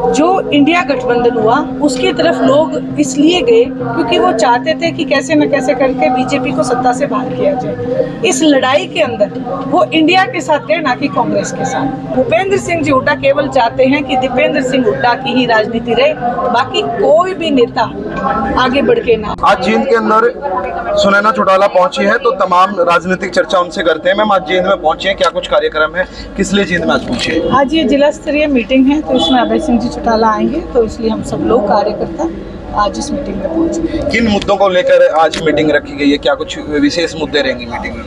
जो इंडिया गठबंधन हुआ उसकी तरफ लोग इसलिए गए क्योंकि वो चाहते थे कि कैसे न कैसे करके बीजेपी को सत्ता से बाहर किया जाए। इस लड़ाई के अंदर वो इंडिया के साथ गए, ना कि कांग्रेस के साथ। भूपेंद्र सिंह जी हुड्डा केवल चाहते हैं कि दीपेंद्र सिंह हुड्डा की ही राजनीति रहे, बाकी कोई भी नेता आगे बढ़ के ना। आज जींद के अंदर सुनैना चौटाला पहुंची है तो तमाम राजनीतिक चर्चा उनसे करते हैं। मैम, आज जींद में पहुंची है, क्या कुछ कार्यक्रम है, किस लिए जींद में आज पहुंची है? आज ये जिला स्तरीय मीटिंग है तो इसमें अभय सिंह जी चौटाला आएंगे, तो इसलिए हम सब लोग कार्यकर्ता आज इस मीटिंग में पहुंचे। किन मुद्दों को लेकर आज मीटिंग रखी गई है, क्या कुछ विशेष मुद्दे रहेंगे मीटिंग में?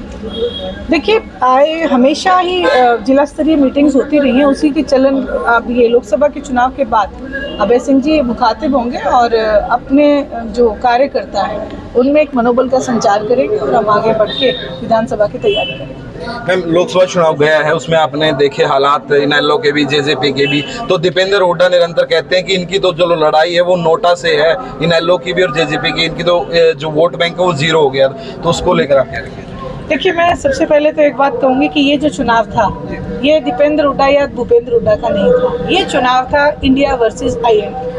देखिए, हमेशा ही जिला स्तरीय मीटिंग्स होती रही हैं, उसी की चलन अब ये लोकसभा के चुनाव के बाद अभय सिंह जी मुखातिब होंगे और अपने जो कार्यकर्ता हैं उनमें एक मनोबल का संचार करेंगे और हम आगे बढ़ के विधानसभा की तैयारी करेंगे। मैम, लोकसभा चुनाव गया है, उसमें आपने देखे हालात इनेलो के भी, जेजेपी के भी, तो दीपेंद्र हुड्डा निरंतर कहते हैं कि इनकी तो जो लड़ाई है वो नोटा से है, इनेलो की भी और जेजेपी की, इनकी तो जो वोट बैंक है वो 0 हो गया, तो उसको लेकर आप क्या कहेंगे? देखिए, मैं सबसे पहले तो एक बात कहूँगी कि ये जो चुनाव था ये दीपेंद्र हुड्डा या भूपेंद्र हुड्डा का नहीं था, ये चुनाव था इंडिया वर्सेस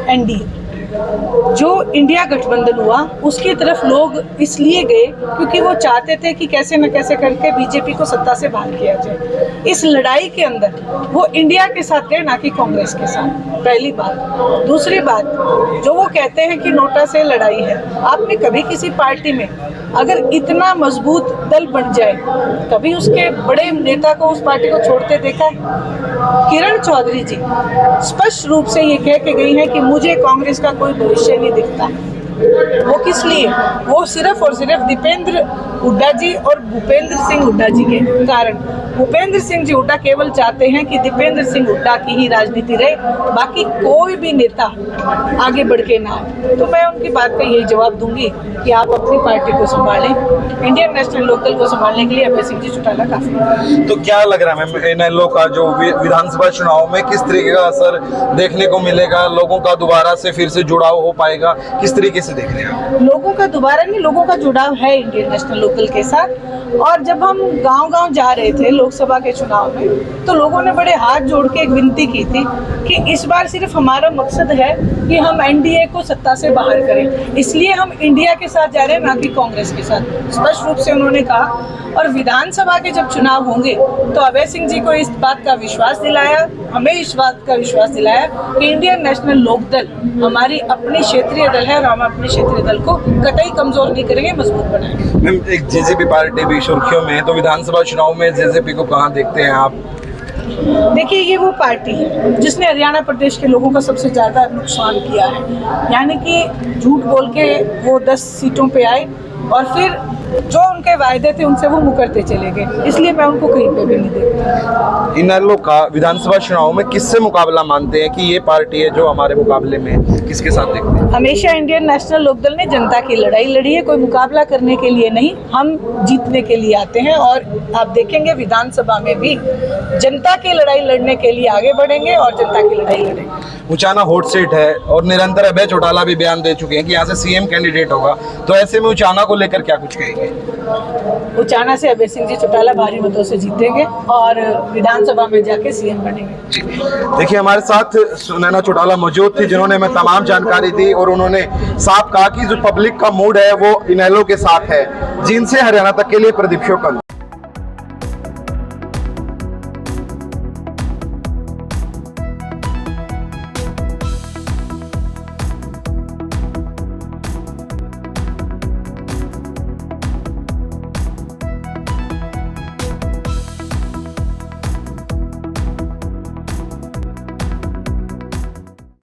एनडीए। जो इंडिया गठबंधन हुआ उसकी तरफ लोग इसलिए गए क्योंकि वो चाहते थे कि कैसे न कैसे करके बीजेपी को सत्ता से बाहर किया जाए। इस लड़ाई के अंदर वो इंडिया के साथ गए, ना कि कांग्रेस के साथ। पहली बात। दूसरी बात, जो वो कहते हैं कि नोटा से लड़ाई है, आपने कभी किसी पार्टी में अगर इतना मजबूत दल बन जाए कभी उसके बड़े नेता को उस पार्टी को छोड़ते देखा है? किरण चौधरी जी स्पष्ट रूप से ये कह के गई हैं कि मुझे कांग्रेस का कोई भविष्य नहीं दिखता। वो किस लिए? वो सिर्फ और सिर्फ दीपेंद्र हुड्डा जी और भूपेंद्र सिंह हुड्डा जी के कारण। भूपेंद्र सिंह जी हुड्डा केवल चाहते हैं कि दीपेंद्र सिंह हुड्डा की ही राजनीति रहे, बाकी कोई भी नेता आगे बढ़ के ना आए। तो मैं उनकी बात का यही जवाब दूंगी कि आप अपनी पार्टी को संभालें, इंडियन नेशनल लोकल को संभालने के लिए अभय सिंह जी चौटाला काफी है। तो क्या लग रहा है मैम, इनेलो का जो विधानसभा चुनाव में किस तरीके का असर देखने को मिलेगा? लोगों का दोबारा से फिर से जुड़ाव हो पाएगा, किस तरीके से देख रहे हैं आप? लोगों का दोबारा नहीं, लोगों का जुड़ाव है इंडियन नेशनल लोकल के साथ। और जब हम गांव-गांव जा रहे थे लोकसभा के चुनाव में तो लोगों ने बड़े हाथ जोड़ के एक विनती की थी कि इस बार सिर्फ हमारा मकसद है कि हम एनडीए को सत्ता से बाहर करें, इसलिए हम इंडिया के साथ जा रहे हैं, ना कि कांग्रेस के साथ। स्पष्ट रूप से उन्होंने कहा। और विधानसभा के जब चुनाव होंगे तो अभय सिंह जी को इस बात का विश्वास दिलाया, हमें इस बात का विश्वास दिलाया कि इंडियन नेशनल लोकदल हमारी अपनी क्षेत्रीय दल है और हम अपने क्षेत्रीय दल को कतई कमजोर नहीं करेंगे, मजबूत बनाएंगे। मैम, एक जेजेपी पार्टी भी सुर्खियों में है, तो विधानसभा चुनाव में जेजेपी को कहाँ देखते हैं आप? देखिए, ये वो पार्टी है जिसने हरियाणा प्रदेश के लोगों का सबसे ज़्यादा नुकसान किया है, यानी कि झूठ बोल के वो 10 सीटों पे आए और फिर जो उनके वायदे थे उनसे वो मुकरते चले गए, इसलिए मैं उनको कहीं पे भी नहीं देखती। इनेलो का विधानसभा चुनाव में किससे मुकाबला मानते हैं कि ये पार्टी है जो हमारे मुकाबले में, किसके साथ देखते हैं? हमेशा इंडियन नेशनल लोकदल ने जनता की लड़ाई लड़ी है, कोई मुकाबला करने के लिए नहीं, हम जीतने के लिए आते हैं। और आप देखेंगे विधानसभा में भी जनता की लड़ाई लड़ने के लिए आगे बढ़ेंगे और जनता की लड़ाई लड़ेंगे। उचाना हॉट सीट है और निरंतर अभय चौटाला भी बयान दे चुके हैं कि यहाँ से सीएम कैंडिडेट होगा, तो ऐसे में उचाना को लेकर क्या कुछ कहेंगे? उचाना से अभय सिंह जी चौटाला भारी मतों से जीतेंगे और विधानसभा में जाके सीएम बनेंगे। देखिए, हमारे साथ सुनैना चौटाला मौजूद थी जिन्होंने हमें तमाम जानकारी दी और उन्होंने साफ कहा कि जो पब्लिक का मूड है वो इनेलो के साथ है। जींद से हरियाणा तक के लिए प्रदीप शोकल।